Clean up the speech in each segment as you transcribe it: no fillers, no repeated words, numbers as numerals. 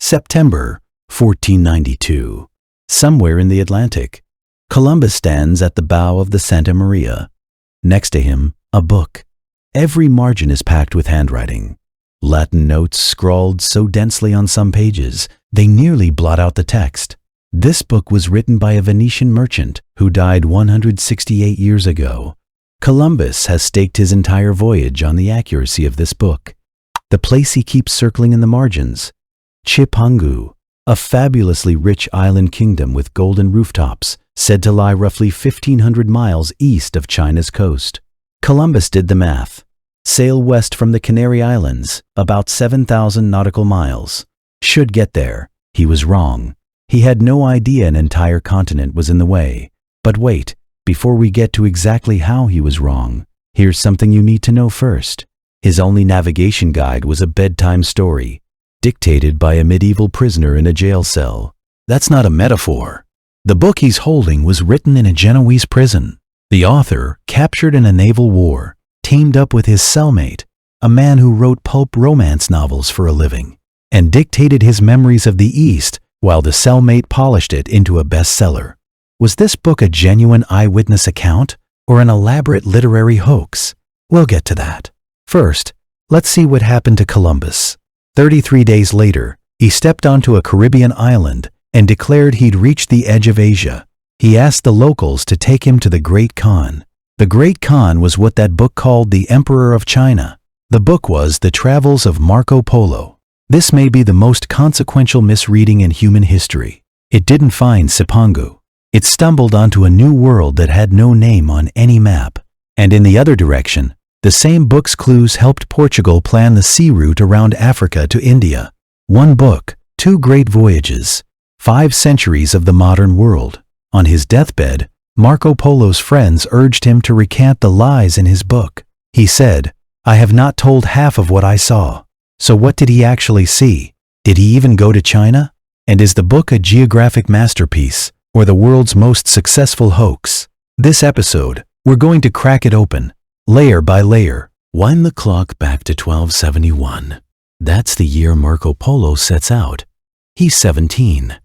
September 1492. Somewhere in the Atlantic, Columbus stands at the bow of the Santa Maria. Next to him, a book. Every margin is packed with handwriting. Latin notes scrawled so densely on some pages, they nearly blot out the text. This book was written by a Venetian merchant who died 168 years ago. Columbus has staked his entire voyage on the accuracy of this book. The place he keeps circling in the margins, Cipangu, a fabulously rich island kingdom with golden rooftops, said to lie roughly 1,500 miles east of China's coast. Columbus did the math. Sail west from the Canary Islands, about 7,000 nautical miles. Should get there. He was wrong. He had no idea an entire continent was in the way. But wait, before we get to exactly how he was wrong, here's something you need to know first. His only navigation guide was a bedtime story, dictated by a medieval prisoner in a jail cell. That's not a metaphor. The book he's holding was written in a Genoese prison. The author, captured in a naval war, teamed up with his cellmate, a man who wrote pulp romance novels for a living, and dictated his memories of the East while the cellmate polished it into a bestseller. Was this book a genuine eyewitness account or an elaborate literary hoax? We'll get to that. First, let's see what happened to Columbus. 33 days later, he stepped onto a Caribbean island and declared he'd reached the edge of Asia. He asked the locals to take him to the Great Khan. The Great Khan was what that book called the Emperor of China. The book was The Travels of Marco Polo. This may be the most consequential misreading in human history. It didn't find Cipangu. It stumbled onto a new world that had no name on any map. And in the other direction, the same book's clues helped Portugal plan the sea route around Africa to India. One book, two great voyages, 5 centuries of the modern world. On his deathbed, Marco Polo's friends urged him to recant the lies in his book. He said, "I have not told half of what I saw." So what did he actually see? Did he even go to China? And is the book a geographic masterpiece or the world's most successful hoax? This episode, we're going to crack it open, layer by layer. Wind the clock back to 1271. That's the year Marco Polo sets out. He's 17.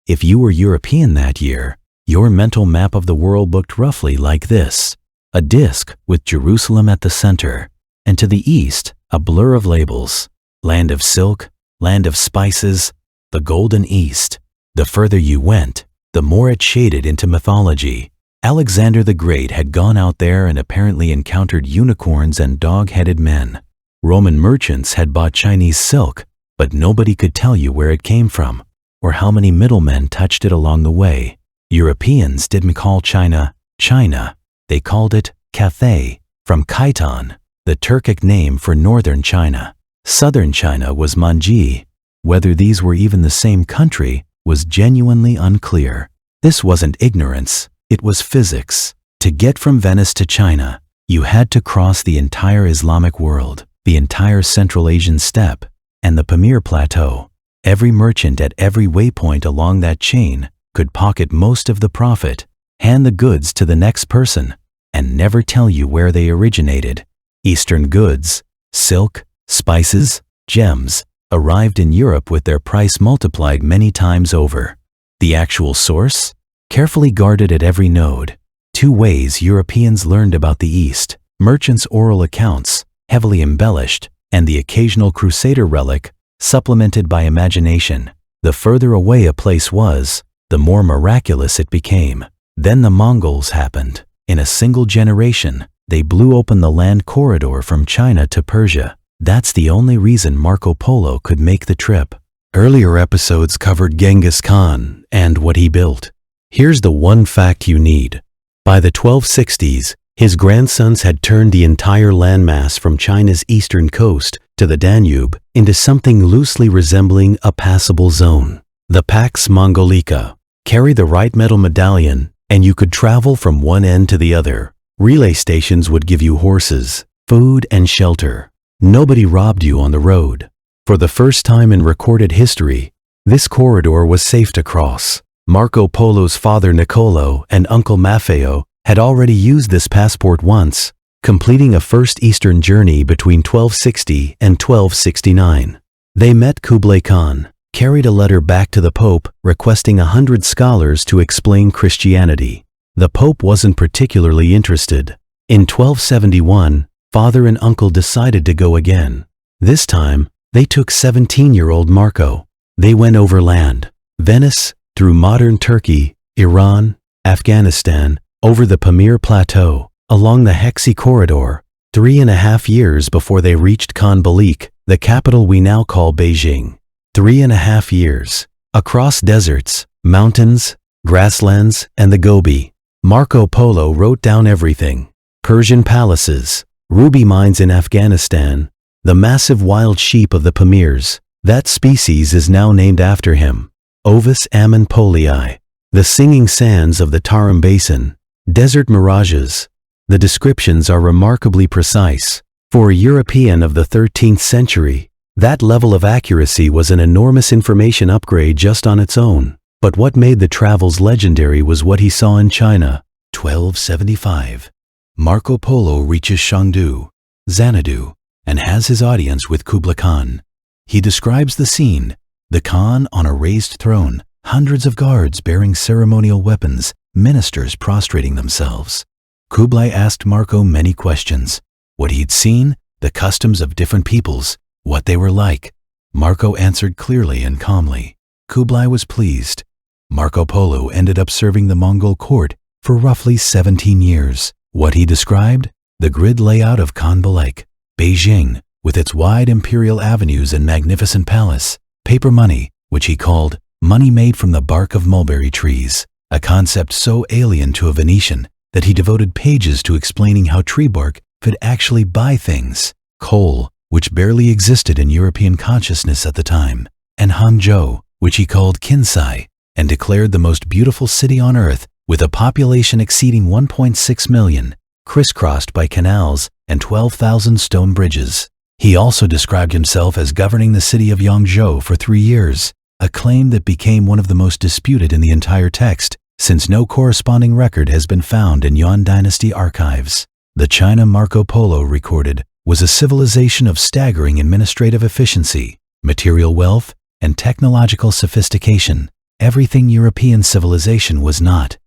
If you were European that year, your mental map of the world looked roughly like this. A disc with Jerusalem at the center, and to the east, a blur of labels. Land of silk, land of spices, the Golden East. The further you went, the more it shaded into mythology. Alexander the Great had gone out there and apparently encountered unicorns and dog-headed men. Roman merchants had bought Chinese silk, but nobody could tell you where it came from, or how many middlemen touched it along the way. Europeans didn't call China, China. They called it Cathay, from Khitan, the Turkic name for northern China. Southern China was Manji. Whether these were even the same country was genuinely unclear. This wasn't ignorance, it was physics. To get from Venice to China, you had to cross the entire Islamic world, the entire Central Asian steppe, and the Pamir Plateau. Every merchant at every waypoint along that chain could pocket most of the profit, hand the goods to the next person, and never tell you where they originated. Eastern goods, silk, spices, gems, arrived in Europe with their price multiplied many times over. The actual source? Carefully guarded at every node. 2 ways Europeans learned about the East: merchants' oral accounts, heavily embellished, and the occasional crusader relic, supplemented by imagination. The further away a place was, the more miraculous it became. Then the Mongols happened. In a single generation, they blew open the land corridor from China to Persia. That's the only reason Marco Polo could make the trip. Earlier episodes covered Genghis Khan and what he built. Here's the one fact you need. By the 1260s, his grandsons had turned the entire landmass from China's eastern coast to the Danube into something loosely resembling a passable zone. The Pax Mongolica. Carry the right metal medallion, and you could travel from one end to the other. Relay stations would give you horses, food, and shelter. Nobody robbed you on the road. For the first time in recorded history, this corridor was safe to cross. Marco Polo's father Niccolo and uncle Maffeo had already used this passport once, completing a first eastern journey between 1260 and 1269. They met Kublai Khan, carried a letter back to the Pope requesting 100 scholars to explain Christianity. The Pope wasn't particularly interested. In 1271, father and uncle decided to go again. This time, they took 17-year-old Marco. They went overland, Venice, through modern Turkey, Iran, Afghanistan, over the Pamir Plateau, along the Hexi Corridor, 3.5 years before they reached Khan Balik, the capital we now call Beijing. 3.5 years. Across deserts, mountains, grasslands, and the Gobi, Marco Polo wrote down everything. Persian palaces, ruby mines in Afghanistan, the massive wild sheep of the Pamirs. That species is now named after him. Ovis ammon polii. The singing sands of the Tarim Basin. Desert mirages. The descriptions are remarkably precise. For a European of the 13th century, that level of accuracy was an enormous information upgrade just on its own. But what made the travels legendary was what he saw in China. 1275. Marco Polo reaches Chengdu, Xanadu, and has his audience with Kublai Khan. He describes the scene: the Khan on a raised throne, hundreds of guards bearing ceremonial weapons, ministers prostrating themselves. Kublai asked Marco many questions: what he'd seen, the customs of different peoples, what they were like. Marco answered clearly and calmly. Kublai was pleased. Marco Polo ended up serving the Mongol court for roughly 17 years. What he described? The grid layout of Khan Balik, Beijing, with its wide imperial avenues and magnificent palace. Paper money, which he called money made from the bark of mulberry trees, a concept so alien to a Venetian that he devoted pages to explaining how tree bark could actually buy things. Coal, which barely existed in European consciousness at the time, and Hangzhou, which he called Kinsai, and declared the most beautiful city on earth, with a population exceeding 1.6 million, crisscrossed by canals and 12,000 stone bridges. He also described himself as governing the city of Yangzhou for 3 years, a claim that became one of the most disputed in the entire text, since no corresponding record has been found in Yuan Dynasty archives. The China Marco Polo recorded was a civilization of staggering administrative efficiency, material wealth, and technological sophistication, everything European civilization was not.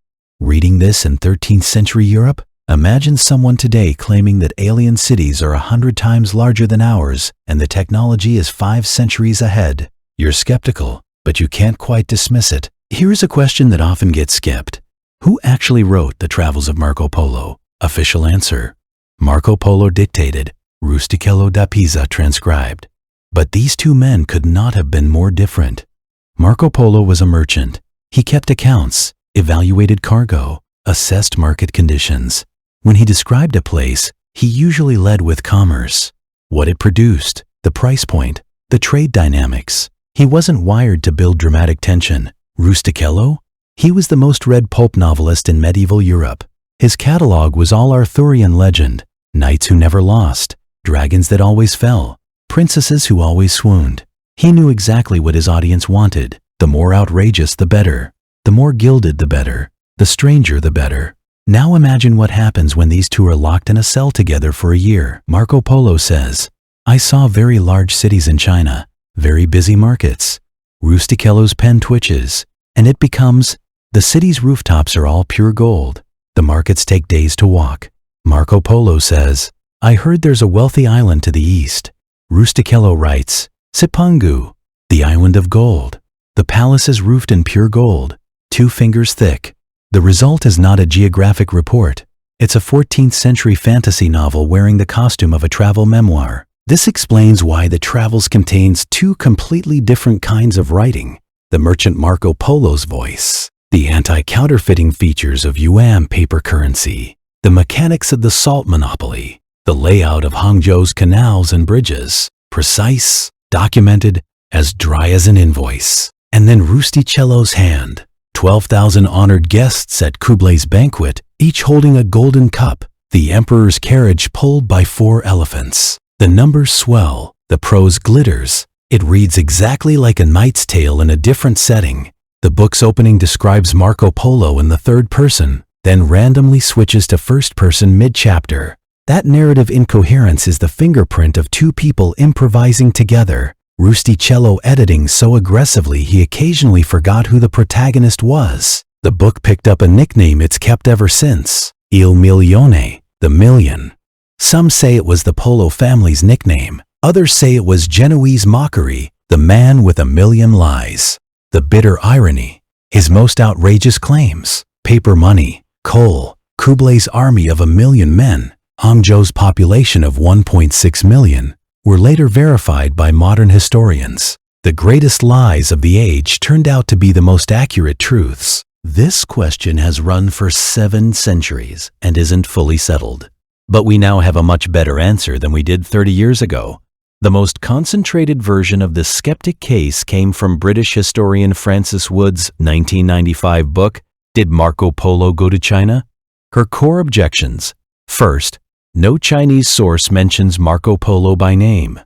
Reading this in 13th century Europe, imagine someone today claiming that alien cities are 100 times larger than ours and the technology is 5 centuries ahead. You're skeptical, but you can't quite dismiss it. Here's a question that often gets skipped. Who actually wrote the Travels of Marco Polo? Official answer: Marco Polo dictated, Rustichello da Pisa transcribed. But these two men could not have been more different. Marco Polo was a merchant. He kept accounts, evaluated cargo, assessed market conditions. When he described a place, he usually led with commerce, what it produced, the price point, the trade dynamics. He wasn't wired to build dramatic tension. Rustichello? He was the most read pulp novelist in medieval Europe. His catalog was all Arthurian legend, knights who never lost, dragons that always fell, princesses who always swooned. He knew exactly what his audience wanted. The more outrageous, the better. The more gilded, the better. The stranger, the better. Now imagine what happens when these two are locked in a cell together for a year. Marco Polo says, I saw very large cities in China, very busy markets. Rustichello's pen twitches, and it becomes, the city's rooftops are all pure gold. The markets take days to walk. Marco Polo says, I heard there's a wealthy island to the east. Rustichello writes, Sipangu, the island of gold. The palace is roofed in pure gold, 2 fingers thick. The result is not a geographic report. It's a 14th century fantasy novel wearing the costume of a travel memoir. This explains why the Travels contains 2 completely different kinds of writing. The merchant Marco Polo's voice, the anti-counterfeiting features of yuan paper currency, the mechanics of the salt monopoly, the layout of Hangzhou's canals and bridges, precise, documented, as dry as an invoice. And then Rustichello's hand, 12,000 honored guests at Kublai's banquet, each holding a golden cup, the emperor's carriage pulled by 4 elephants. The numbers swell, the prose glitters. It reads exactly like A Knight's Tale in a different setting. The book's opening describes Marco Polo in the 3rd person, then randomly switches to 1st person mid-chapter. That narrative incoherence is the fingerprint of 2 people improvising together. Rustichello editing so aggressively he occasionally forgot who the protagonist was. The book picked up a nickname it's kept ever since, Il Milione, the Million. Some say it was the Polo family's nickname. Others say it was Genoese mockery, the man with a million lies. The bitter irony. His most outrageous claims, paper money, coal, Kublai's army of 1 million men, Hangzhou's population of 1.6 million, were later verified by modern historians. The greatest lies of the age turned out to be the most accurate truths. This question has run for 7 centuries and isn't fully settled. But we now have a much better answer than we did 30 years ago. The most concentrated version of the skeptic case came from British historian Frances Wood's 1995 book, Did Marco Polo Go to China? Her core objections. First, no Chinese source mentions Marco Polo by name.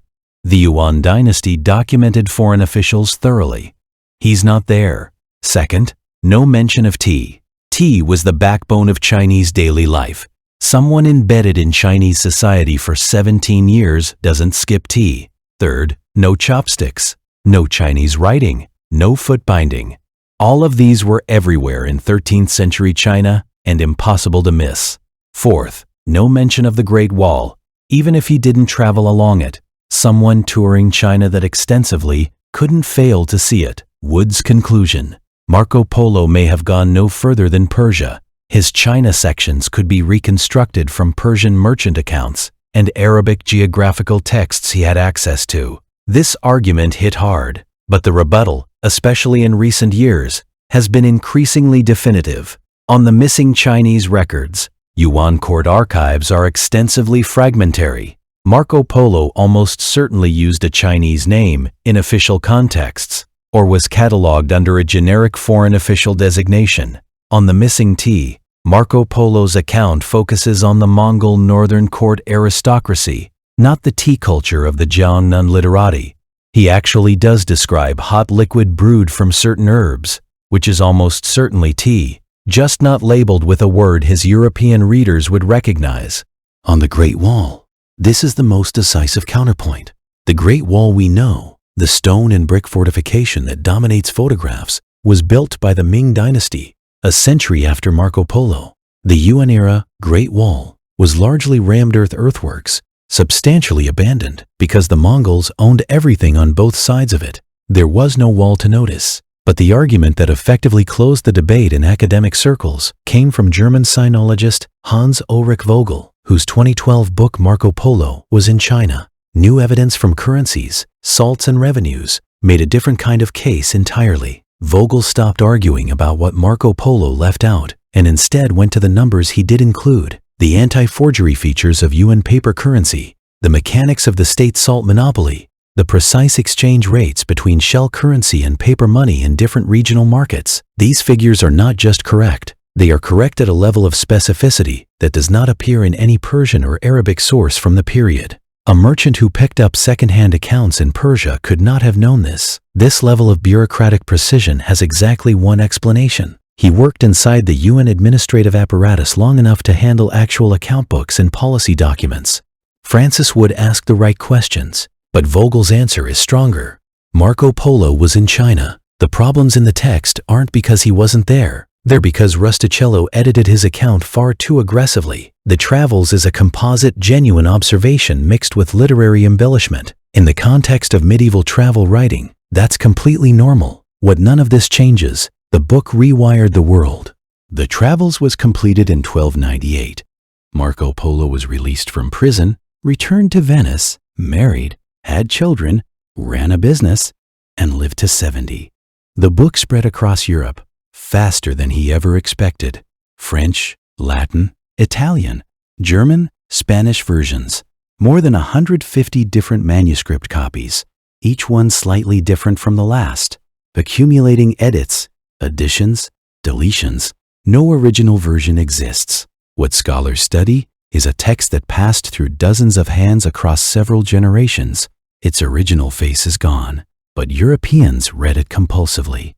The Yuan dynasty documented foreign officials thoroughly. He's not there. Second, no mention of tea. Tea was the backbone of Chinese daily life. Someone embedded in Chinese society for 17 years doesn't skip tea. Third, no chopsticks, no Chinese writing, no foot binding. All of these were everywhere in 13th century China and impossible to miss. Fourth, no mention of the Great Wall, even if he didn't travel along it. Someone touring China that extensively couldn't fail to see it. Wood's conclusion. Marco Polo may have gone no further than Persia. His China sections could be reconstructed from Persian merchant accounts and Arabic geographical texts he had access to. This argument hit hard, but the rebuttal, especially in recent years, has been increasingly definitive. On the missing Chinese records, Yuan court archives are extensively fragmentary. Marco Polo almost certainly used a Chinese name in official contexts, or was catalogued under a generic foreign official designation. On the missing tea, Marco Polo's account focuses on the Mongol northern court aristocracy, not the tea culture of the Jiangnan literati. He actually does describe hot liquid brewed from certain herbs, which is almost certainly tea, just not labeled with a word his European readers would recognize. On the Great Wall, this is the most decisive counterpoint. The Great Wall we know, the stone and brick fortification that dominates photographs, was built by the Ming Dynasty, a century after Marco Polo. The Yuan-era Great Wall was largely rammed earthworks, substantially abandoned because the Mongols owned everything on both sides of it. There was no wall to notice, but the argument that effectively closed the debate in academic circles came from German sinologist Hans Ulrich Vogel, whose 2012 book Marco Polo was in China. New evidence from currencies, salts and revenues made a different kind of case entirely. Vogel stopped arguing about what Marco Polo left out and instead went to the numbers he did include, the anti-forgery features of Yuan paper currency, the mechanics of the state salt monopoly, the precise exchange rates between shell currency and paper money in different regional markets. These figures are not just correct, they are correct at a level of specificity that does not appear in any Persian or Arabic source from the period. A merchant who picked up second-hand accounts in Persia could not have known this. This level of bureaucratic precision has exactly one explanation. He worked inside the Yuan administrative apparatus long enough to handle actual account books and policy documents. Frances Wood asked the right questions, but Vogel's answer is stronger. Marco Polo was in China. The problems in the text aren't because he wasn't there. They're because Rustichello edited his account far too aggressively. The Travels is a composite, genuine observation mixed with literary embellishment. In the context of medieval travel writing, that's completely normal. What none of this changes, the book rewired the world. The Travels was completed in 1298. Marco Polo was released from prison, returned to Venice, married, had children, ran a business, and lived to 70. The book spread across Europe faster than he ever expected. French, Latin, Italian, German, Spanish versions, more than 150 different manuscript copies, each one slightly different from the last, accumulating edits, additions, deletions. No original version exists. What scholars study is a text that passed through dozens of hands across several generations. Its original face is gone, but Europeans read it compulsively.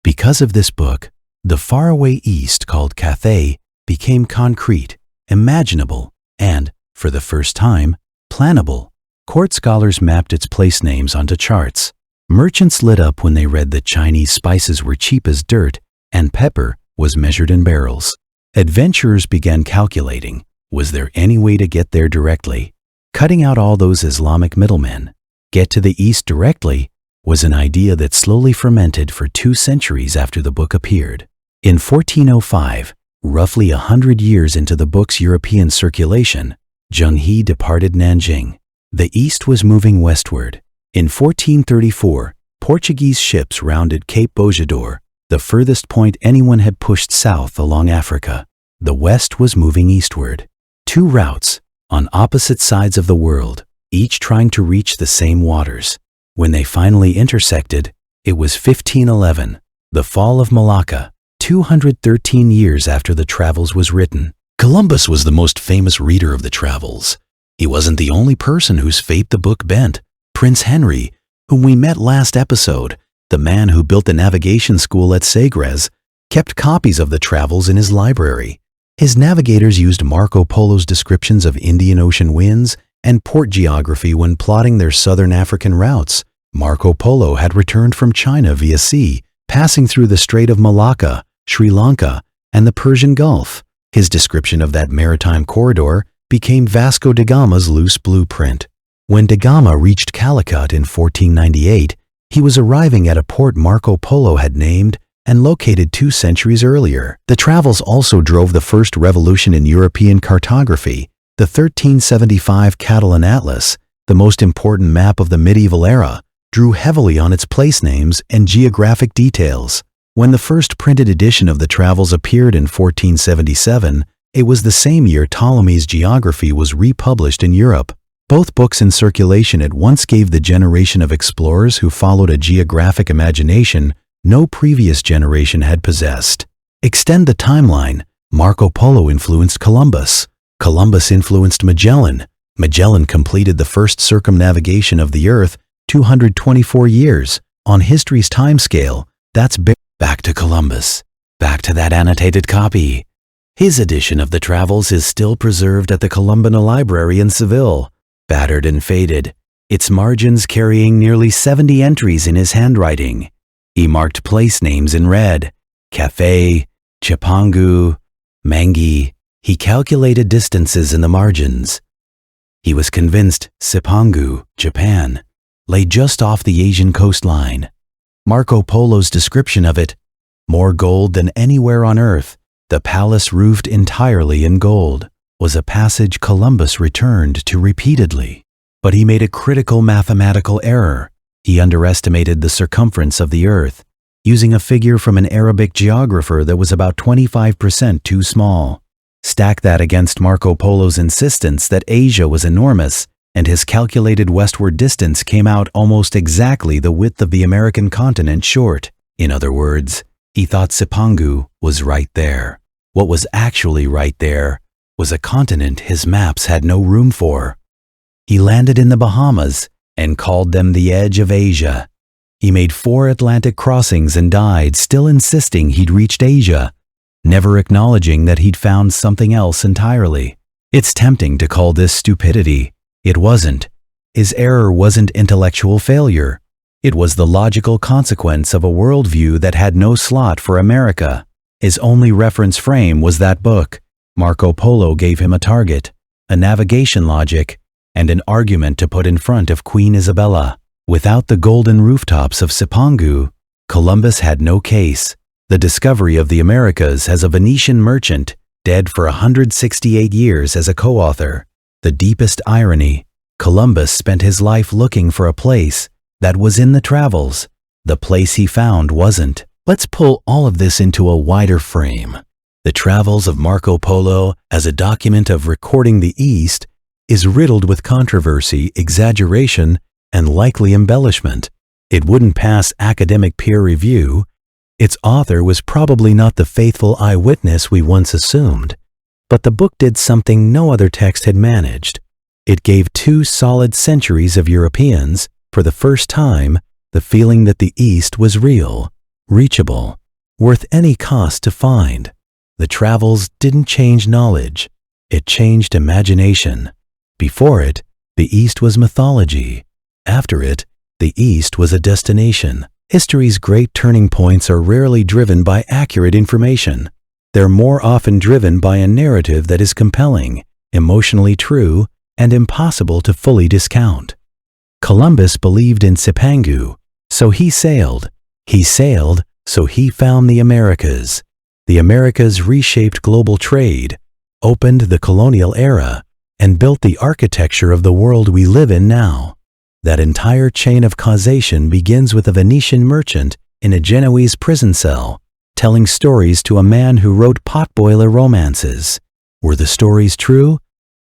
Because of this book, the faraway East called Cathay became concrete, imaginable, and, for the first time, plannable. Court scholars mapped its place names onto charts. Merchants lit up when they read that Chinese spices were cheap as dirt and pepper was measured in barrels. Adventurers began calculating, was there any way to get there directly? Cutting out all those Islamic middlemen. Get to the east directly was an idea that slowly fermented for 2 centuries after the book appeared. In 1405, roughly 100 years into the book's European circulation, Zheng He departed Nanjing. The east was moving westward. In 1434, Portuguese ships rounded Cape Bojador, the furthest point anyone had pushed south along Africa. The west was moving eastward. 2 routes, on opposite sides of the world, each trying to reach the same waters. When they finally intersected, it was 1511, the fall of Malacca, 213 years after the Travels was written. Columbus was the most famous reader of the Travels. He wasn't the only person whose fate the book bent. Prince Henry, whom we met last episode, the man who built the navigation school at Sagres, kept copies of the Travels in his library. His navigators used Marco Polo's descriptions of Indian Ocean winds and port geography when plotting their southern African routes. Marco Polo had returned from China via sea, passing through the Strait of Malacca, Sri Lanka, and the Persian Gulf. His description of that maritime corridor became Vasco da Gama's loose blueprint. When da Gama reached Calicut in 1498, he was arriving at a port Marco Polo had named and located 2 centuries earlier. The Travels also drove the first revolution in European cartography, the 1375 Catalan Atlas, the most important map of the medieval era, drew heavily on its place names and geographic details. When the first printed edition of the Travels appeared in 1477, it was the same year Ptolemy's Geography was republished in Europe. Both books in circulation at once gave the generation of explorers who followed a geographic imagination no previous generation had possessed. Extend the timeline. Marco Polo influenced Columbus. Columbus influenced Magellan. Magellan completed the first circumnavigation of the Earth 224 years. On history's timescale, that's back to Columbus. Back to that annotated copy. His edition of the Travels is still preserved at the Columbina Library in Seville, battered and faded, its margins carrying nearly 70 entries in his handwriting. He marked place names in red: Cafe, Chipangu, Mangi. He calculated distances in the margins. He was convinced Cipangu, Japan, lay just off the Asian coastline. Marco Polo's description of it: more gold than anywhere on earth, the palace roofed entirely in gold, was a passage Columbus returned to repeatedly. But he made a critical mathematical error. He underestimated the circumference of the earth, using a figure from an Arabic geographer that was about 25% too small. Stack that against Marco Polo's insistence that Asia was enormous, and his calculated westward distance came out almost exactly the width of the American continent short. In other words, he thought Cipangu was right there. What was actually right there was a continent his maps had no room for. He landed in the Bahamas and called them the edge of Asia. He made 4 Atlantic crossings and died, still insisting he'd reached Asia, never acknowledging that he'd found something else entirely. It's tempting to call this stupidity. It wasn't. His error wasn't intellectual failure. It was the logical consequence of a worldview that had no slot for America. His only reference frame was that book. Marco Polo gave him a target, a navigation logic, and an argument to put in front of Queen Isabella. Without the golden rooftops of Cipangu, Columbus had no case. The discovery of the Americas as a Venetian merchant, dead for 168 years as a co-author. The deepest irony: Columbus spent his life looking for a place that was in the Travels. The place he found wasn't. Let's pull all of this into a wider frame. The Travels of Marco Polo, as a document of recording the East, is riddled with controversy, exaggeration, and likely embellishment. It wouldn't pass academic peer review. Its author was probably not the faithful eyewitness we once assumed. But the book did something no other text had managed. It gave 2 solid centuries of Europeans, for the first time, the feeling that the East was real, reachable, worth any cost to find. The Travels didn't change knowledge. It changed imagination. Before it, The East was mythology. After it, the East was a destination. History's great turning points are rarely driven by accurate information. They're more often driven by a narrative that is compelling, emotionally true, and impossible to fully discount. Columbus believed in Cipangu, so he sailed. He sailed, so he found the Americas. The Americas reshaped global trade, opened the colonial era, and built the architecture of the world we live in now. That entire chain of causation begins with a Venetian merchant in a Genoese prison cell, telling stories to a man who wrote potboiler romances. Were the stories true?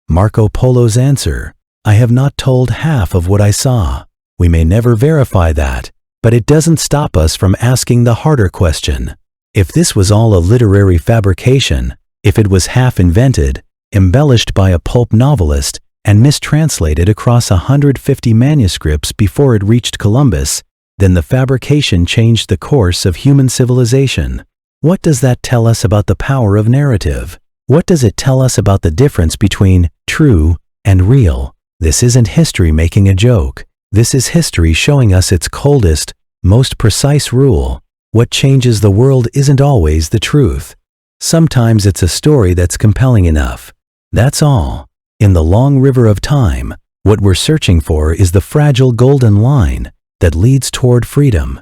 Marco Polo's answer: I have not told half of what I saw. We may never verify that, but it doesn't stop us from asking the harder question. If this was all a literary fabrication, if it was half invented, embellished by a pulp novelist, and mistranslated across 150 manuscripts before it reached Columbus, then the fabrication changed the course of human civilization. What does that tell us about the power of narrative? What does it tell us about the difference between true and real? This isn't history making a joke. This is history showing us its coldest, most precise rule. What changes the world isn't always the truth. Sometimes it's a story that's compelling enough. That's all. In the long river of time, what we're searching for is the fragile golden line that leads toward freedom.